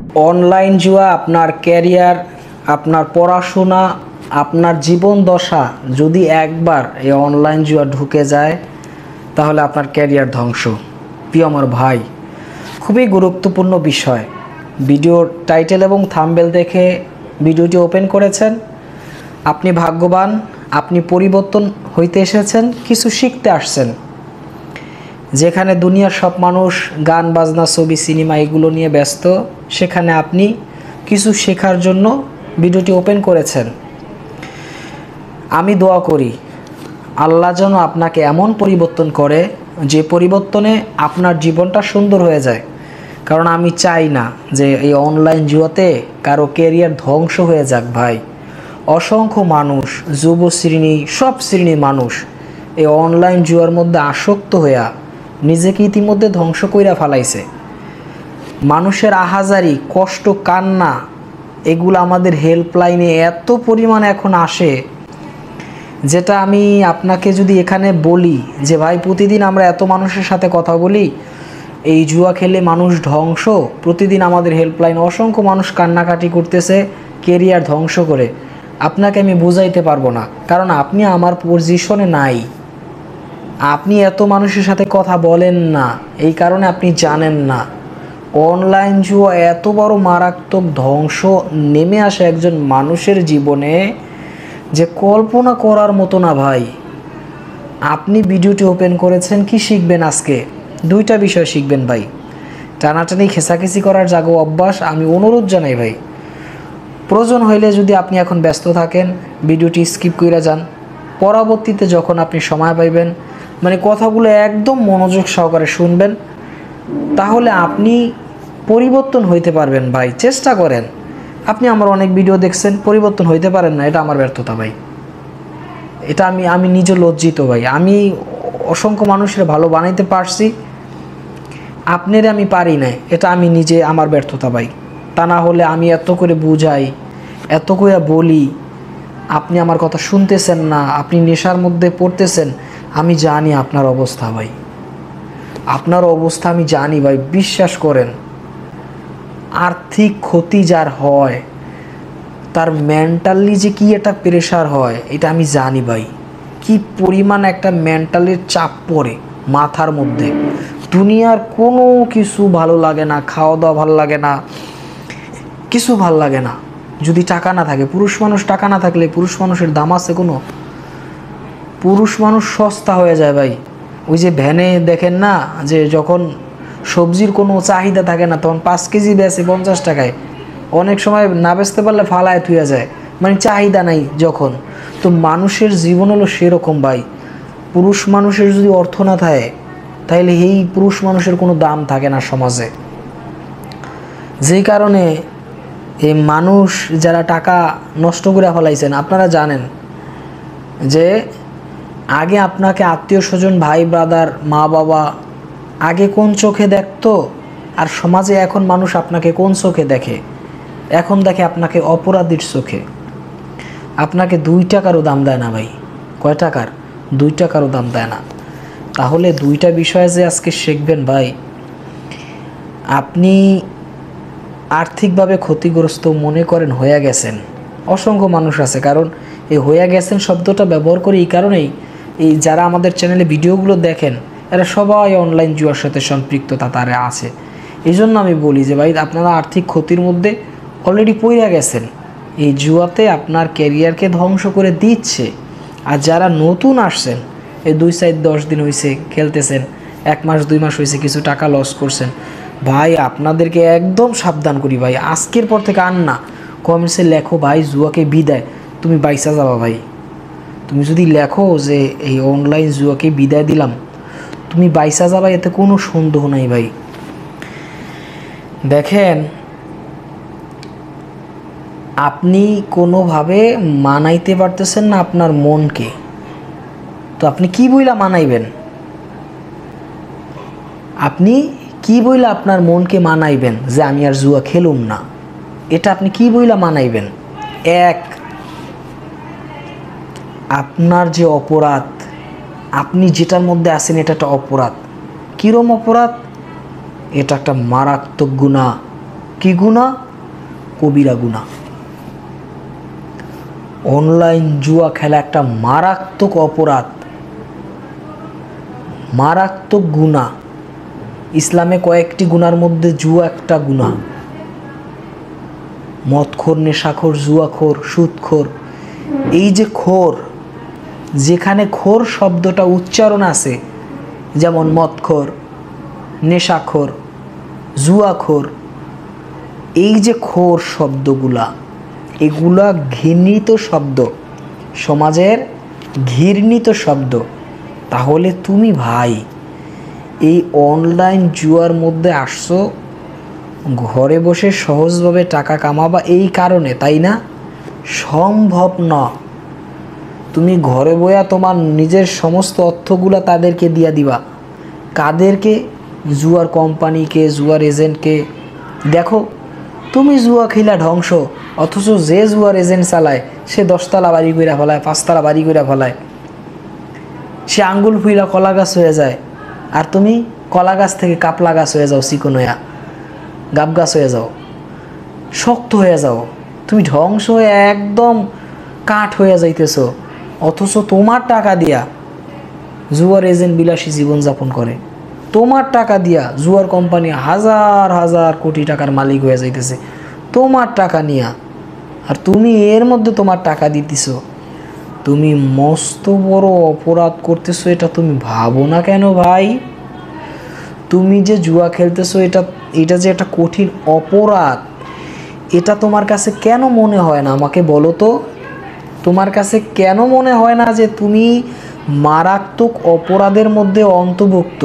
Online জুয়া আপনার career, আপনার পড়াশোনা, আপনার জীবন দশা যদি একবার এই অনলাইন জুয়া ঢুকে যায় তাহলে আপনার ক্যারিয়ার ধ্বংস। প্রিয় আমার ভাই, খুবই গুরুত্বপূর্ণ বিষয়। ভিডিওর টাইটেল এবং থাম্বনেল দেখে ভিডিওটি ওপেন করেছেন। আপনি ভাগ্যবান, আপনি পরিবর্তন হইতে এসেছেন, কিছু শিখতে আসছেন। যেখানে দুনিয়ার সব মানুষ গান বাজনা ছবি সিনেমা এগুলো নিয়ে ব্যস্ত, সেখানে আপনি কিছু শেখার জন্য ভিডিওটি ওপেন করেছেন। আমি দোয়া করি আল্লাহ যেন আপনাকে এমন পরিবর্তন করে যে পরিবর্তনে আপনার জীবনটা সুন্দর হয়ে যায়। কারণ আমি চাই না যে এই অনলাইন জুয়াতে কারো ক্যারিয়ার ধ্বংস হয়ে যাক। ভাই, অসংখ্য মানুষ, যুব শ্রেণী, সব শ্রেণীর মানুষ এই অনলাইন জুয়ার মধ্যে আসক্ত হইয়া নিজেকে ইতিমধ্যে ধ্বংস কইরা ফেলাইছে। মানুষের আহাজারি, কষ্ট, কান্না এগুলো আমাদের হেল্পলাইনে এত পরিমাণ এখন আসে, যেটা আমি আপনাকে যদি এখানে বলি যে ভাই প্রতিদিন আমরা এত মানুষের সাথে কথা বলি, এই জুয়া খেলে মানুষ ধ্বংস, প্রতিদিন আমাদের হেল্পলাইন অসংখ্য মানুষ কান্নাকাটি করতেছে কেরিয়ার ধ্বংস করে, আপনাকে আমি বুঝাইতে পারবো না। কারণ আপনি আমার পজিশনে নাই, আপনি এত মানুষের সাথে কথা বলেন না, এই কারণে আপনি জানেন না অনলাইন জুয়া এত বড় মারাত্মক ধ্বংস নেমে আসে একজন মানুষের জীবনে যে কল্পনা করার মতো না। ভাই, আপনি ভিডিওটি ওপেন করেছেন, কি শিখবেন আজকে? দুইটা বিষয় শিখবেন ভাই। টানাটানি খেসাখেসি করার জাগো অভ্যাস, আমি অনুরোধ জানাই ভাই, প্রয়োজন হইলে যদি আপনি এখন ব্যস্ত থাকেন ভিডিওটি স্কিপ করে যান। পরবর্তীতে যখন আপনি সময় পাইবেন, মানে কথাগুলো একদম মনোযোগ সহকারে শুনবেন, তাহলে আপনি পরিবর্তন হইতে পারবেন। ভাই, চেষ্টা করেন। আপনি আমার অনেক ভিডিও দেখছেন, পরিবর্তন হইতে পারেন না, এটা আমার ব্যর্থতা ভাই। এটা আমি নিজে লজ্জিত ভাই। আমি অসংখ্য মানুষের ভালো বানাইতে পারছি, আপনারে আমি পারি না, এটা আমি নিজে আমার ব্যর্থতা ভাই। তা না হলে আমি এত করে বুঝাই, এত করে বলি, আপনি আমার কথা শুনতেছেন না, আপনি নেশার মধ্যে পড়তেছেন। আমি জানি আপনার অবস্থা ভাই, আপনার অবস্থা আমি জানি ভাই, বিশ্বাস করেন। আর্থিক ক্ষতি যার হয়, তার মেন্টালি যে কি একটা প্রেশার হয়, এটা আমি জানি ভাই। কি পরিমাণ একটা মেন্টালের চাপ পড়ে মাথার মধ্যে। দুনিয়ার কোনো কিছু ভালো লাগে না, খাওয়া দাওয়া ভালো লাগে না, কিছু ভালো লাগে না যদি টাকা না থাকে। পুরুষ মানুষ টাকা না থাকলে পুরুষ মানুষের দাম আছে কোনো? পুরুষ মানুষ সস্তা হয়ে যায় ভাই। ওই যে ভ্যানে দেখেন না, যে যখন সবজির কোনো চাহিদা থাকে না তখন 5 কেজি বেচে 50 টাকায়, অনেক সময় না বেচতে পারলে ফালায় থুয়ে যায়, মানে চাহিদা নাই যখন। তো মানুষের জীবন হলো সেরকম ভাই। পুরুষ মানুষের যদি অর্থ না থাকে তাহলে এই পুরুষ মানুষের কোনো দাম থাকে না সমাজে। যেই কারণে এই মানুষ যারা টাকা নষ্ট করে ফেলাইছেন, আপনারা জানেন যে আগে আপনাকে আত্মীয় স্বজন, ভাই ব্রাদার, মা বাবা আগে কোন চোখে দেখতো, আর সমাজে এখন মানুষ আপনাকে কোন চোখে দেখে? এখন দেখে আপনাকে অপরাধীর চোখে। আপনাকে 2 টাকারও দাম দেয় না ভাই। কয় টাকার? 2 টাকারও দাম দেয় না। তাহলে দুইটা বিষয়ে যে আজকে শিখবেন ভাই, আপনি আর্থিকভাবে ক্ষতিগ্রস্ত মনে করেন হয়ে গেছেন, অসংখ্য মানুষ আছে। কারণ এই হয়ে গেছেন শব্দটা ব্যবহার করি এই কারণেই, এই যারা আমাদের চ্যানেলে ভিডিওগুলো দেখেন এরা সবাই অনলাইন জুয়ার সাথে সম্পৃক্ততা তারা আছে। এই জন্য আমি বলি যে ভাই, আপনারা আর্থিক ক্ষতির মধ্যে অলরেডি পড়ে গেছেন। এই জুয়াতে আপনার ক্যারিয়ারকে ধ্বংস করে দিচ্ছে। আর যারা নতুন আসছেন, এই 2-4-10 দিন হয়েছে খেলতেছেন, 1 মাস 2 মাস হয়েছে, কিছু টাকা লস করছেন, ভাই আপনাদেরকে একদম সাবধান করি ভাই, আজকের পর থেকে আর না। কমেন্টসে লেখো ভাই জুয়াকে বিদায়, তুমি বাইসা যাবা ভাই। তুমি যদি লেখো যে এই অনলাইন জুয়াকে বিদায় দিলাম, তুমি বাইসা যাবা, এতে কোনো সন্দেহ নাই ভাই। দেখেন, আপনি কোনোভাবে মানাইতে পারতেছেন না আপনার মনকে, তো আপনি কি বইলা মানাইবেন? আপনি কি বইলা আপনার মনকে মানাইবেন যে আমি আর জুয়া খেলুম না? এটা আপনি কি বইলা মানাইবেন? এক, আপনার যে অপরাধ, আপনি যেটার মধ্যে আছেন এটা একটা অপরাধ। কিরম অপরাধ? এটা একটা মারাত্মক গুনাহ। কি গুনাহ? কবিরা গুনাহ। অনলাইন জুয়া খেলা একটা মারাত্মক অপরাধ, মারাত্মক গুনাহ। ইসলামে কয়েকটি গুনার মধ্যে জুয়া একটা গুনাহ। মদখোর, নেশাখোর, জুয়াখোর, সুদখোর, এই যে খোর, যেখানে খোর শব্দটা উচ্চারণ আছে, যেমন মদখোর, নেশাখোর, জুয়াখোর, এই যে খোর শব্দগুলা, এগুলা ঘৃণিত শব্দ, সমাজের ঘৃণিত শব্দ। তাহলে তুমি ভাই এই অনলাইন জুয়ার মধ্যে আসছো ঘরে বসে সহজভাবে টাকা কামাবা এই কারণে, তাই না? সম্ভব না। তুমি ঘরে বইয়া তোমার নিজের সমস্ত অর্থগুলা তাদেরকে দিয়া দিবা। কাদেরকে? জুয়ার কোম্পানিকে, জুয়ার এজেন্টকে। দেখো তুমি জুয়া খেলা ধ্বংস, অথচ যে জুয়ার এজেন্ট চালায় সে 10 তলা বাড়ি কইরা ফেলায়, 5 তলা বাড়ি কইরা ফেলায়, সে আঙ্গুল ফুইলা কলা গাছ হয়ে যায়, আর তুমি কলা গাছ থেকে কাপলা গাছ হয়ে যাও, চিকন হইয়া গাব গাছ হয়ে যাও, শক্ত হয়ে যাও, তুমি ধ্বংস হয়ে একদম কাঠ হয়ে যাইতেছো। অথচ তোমার টাকা দিয়া জুয়ার এজেন্ট বিলাসী জীবনযাপন করে, তোমার টাকা দিয়া জুয়ার কোম্পানি হাজার হাজার কোটি টাকার মালিক হয়ে যাইতেছে তোমার টাকা নিয়া, আর তুমি এর মধ্যে তোমার টাকা দিতেছো। তুমি মস্ত বড় অপরাধ করতেছো, এটা তুমি ভাবো না কেন ভাই? তুমি যে জুয়া খেলতেছো, এটা যে একটা কঠিন অপরাধ, এটা তোমার কাছে কেন মনে হয় না? আমাকে বলো তো, তোমার কাছে কেন মনে হয় না যে তুমি মারাত্মক অপরাধের মধ্যে অন্তর্ভুক্ত?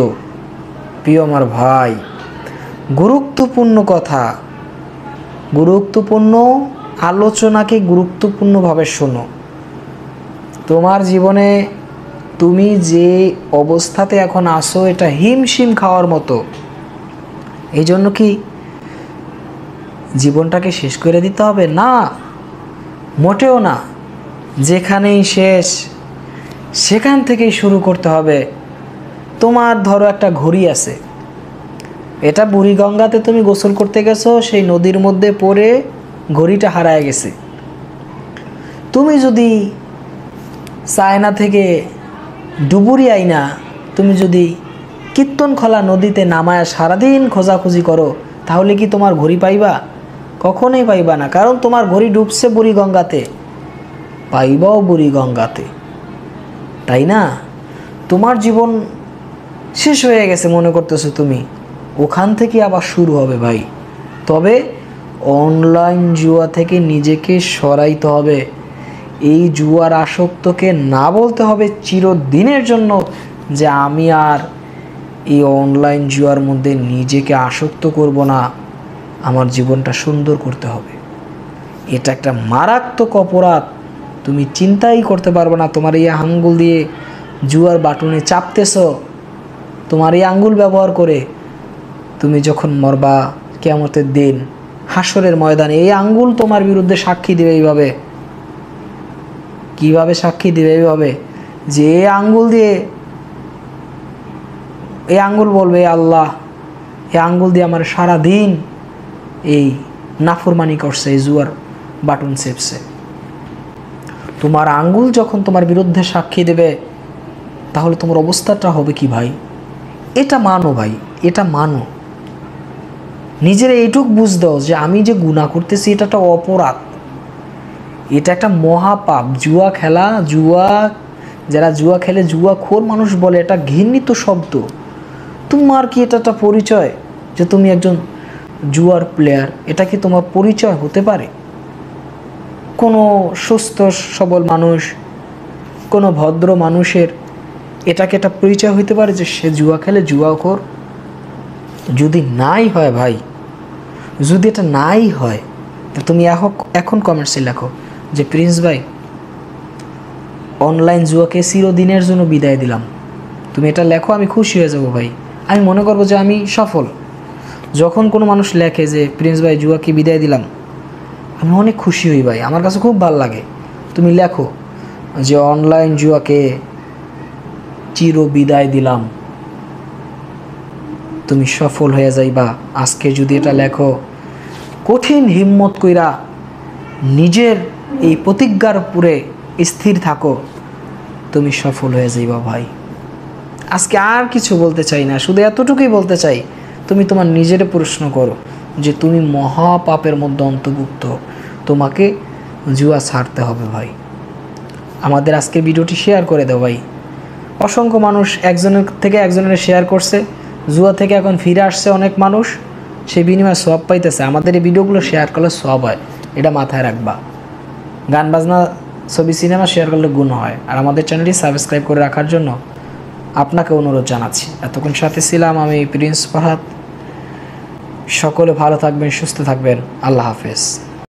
প্রিয় আমার ভাই, গুরুত্বপূর্ণ কথা, গুরুত্বপূর্ণ আলোচনাকে গুরুত্বপূর্ণভাবে শোনো। তোমার জীবনে তুমি যে অবস্থাতে এখন আসো, এটা হিমশিম খাওয়ার মতো। এই জন্য কি জীবনটাকে শেষ করে দিতে হবে? না, মোটেও না। যেখানেই শেষ সেখান থেকেই শুরু করতে হবে। তোমার ধরো একটা ঘড়ি আছে, এটা বুড়িগঙ্গাতে তুমি গোসল করতে গেছো, সেই নদীর মধ্যে পড়ে ঘড়িটা হারায় গেছে। তুমি যদি চায়না থেকে ডুবুরি আইনা তুমি যদি কীর্তনখোলা নদীতে নামায় সারাদিন খোঁজাখুঁজি করো, তাহলে কি তোমার ঘড়ি পাইবা? কখনোই পাইবা না, কারণ তোমার ঘড়ি ডুবছে বুড়িগঙ্গাতে, পাইবাও বুড়িগঙ্গাতে, তাই না? তোমার জীবন শেষ হয়ে গেছে মনে করতেছো তুমি, ওখান থেকে আবার শুরু হবে ভাই। তবে অনলাইন জুয়া থেকে নিজেকে সরাইতে হবে। এই জুয়ার আসক্তকে না বলতে হবে চিরদিনের জন্য যে আমি আর এই অনলাইন জুয়ার মধ্যে নিজেকে আসক্ত করব না, আমার জীবনটা সুন্দর করতে হবে। এটা একটা মারাত্মক অপরাধ, তুমি চিন্তাই করতে পারবে না। তোমার এই আঙ্গুল দিয়ে জুয়ার বাটনে চাপতেছ, তোমার এই আঙ্গুল ব্যবহার করে তুমি যখন মরবা কিয়ামতের দিন হাসরের ময়দানে, এই আঙ্গুল তোমার বিরুদ্ধে সাক্ষী দেবে। এইভাবে কিভাবে সাক্ষী দেবে? এইভাবে যে আঙ্গুল দিয়ে, এই আঙ্গুল বলবে আল্লাহ, এই আঙ্গুল দিয়ে আমার সারা দিন এই নাফরমানি করছে, এই জুয়ার বাটন চেপছে। তোমার আঙ্গুল যখন তোমার বিরুদ্ধে সাক্ষী দেবে, তাহলে তোমার অবস্থাটা হবে কি ভাই? এটা মানো ভাই, এটা মানো। নিজের এইটুক বুঝ দাও যে আমি যে গুনাহ করতেছি এটা একটা অপরাধ, এটা একটা মহাপাপ। জুয়া খেলা, যারা জুয়া খেলে জুয়াখোর মানুষ বলে, এটা ঘৃণিত শব্দ। তোমার কি এটা একটা পরিচয় যে তুমি একজন জুয়ার প্লেয়ার? এটা কি তোমার পরিচয় হতে পারে? কোনো সুস্থ সবল মানুষ, কোনো ভদ্র মানুষের এটাকে একটা পরিচয় হতে পারে যে সে জুয়া খেলে, জুয়াখোর? যদি নাই হয় ভাই, যদি এটা নাই হয়, তা তুমি এখন কমেন্টসে লেখো যে প্রিন্স ভাই, অনলাইন জুয়াকে চিরদিনের জন্য বিদায় দিলাম। তুমি এটা লেখো, আমি খুশি হয়ে যাব ভাই। আমি মনে করবো যে আমি সফল। যখন কোনো মানুষ লেখে যে প্রিন্স ভাই জুয়াকে বিদায় দিলাম, আমি অনেক খুশি হই ভাই, আমার কাছে খুব ভালো লাগে। তুমি লেখো যে অনলাইন জুয়াকে চির বিদায় দিলাম, তুমি সফল হয়ে যাইবা। আজকে যদি এটা লেখো, কঠিন হিম্মত কইরা নিজের এই প্রতিজ্ঞার উপরে স্থির থাকো, তুমি সফল হয়ে যাইবা ভাই। আজকে আর কিছু বলতে চাই না, শুধু এতটুকুই বলতে চাই, তুমি তোমার নিজের প্রশ্ন করো যে তুমি মহাপাপের মধ্যে অন্তর্ভুক্ত, তোমাকে জুয়া ছাড়তে হবে ভাই। আমাদের আজকের ভিডিওটি শেয়ার করে দাও ভাই। অসংখ্য মানুষ একজনের থেকে একজনের শেয়ার করছে, জুয়া থেকে এখন ফিরে আসছে অনেক মানুষ, সেই বিনিময়ে সওয়াব পাইতেছে। আমাদের এই ভিডিওগুলো শেয়ার করলে সওয়াব হয়, এটা মাথায় রাখবা। গান বাজনা, ছবি, সিনেমা শেয়ার করলে গুণ হয়। আর আমাদের চ্যানেলটি সাবস্ক্রাইব করে রাখার জন্য আপনাকে অনুরোধ জানাচ্ছি। এতক্ষণ সাথে ছিলাম আমি প্রিন্স ফরহাদ। সকলে ভালো থাকবেন, সুস্থ থাকবেন। আল্লাহ হাফেজ।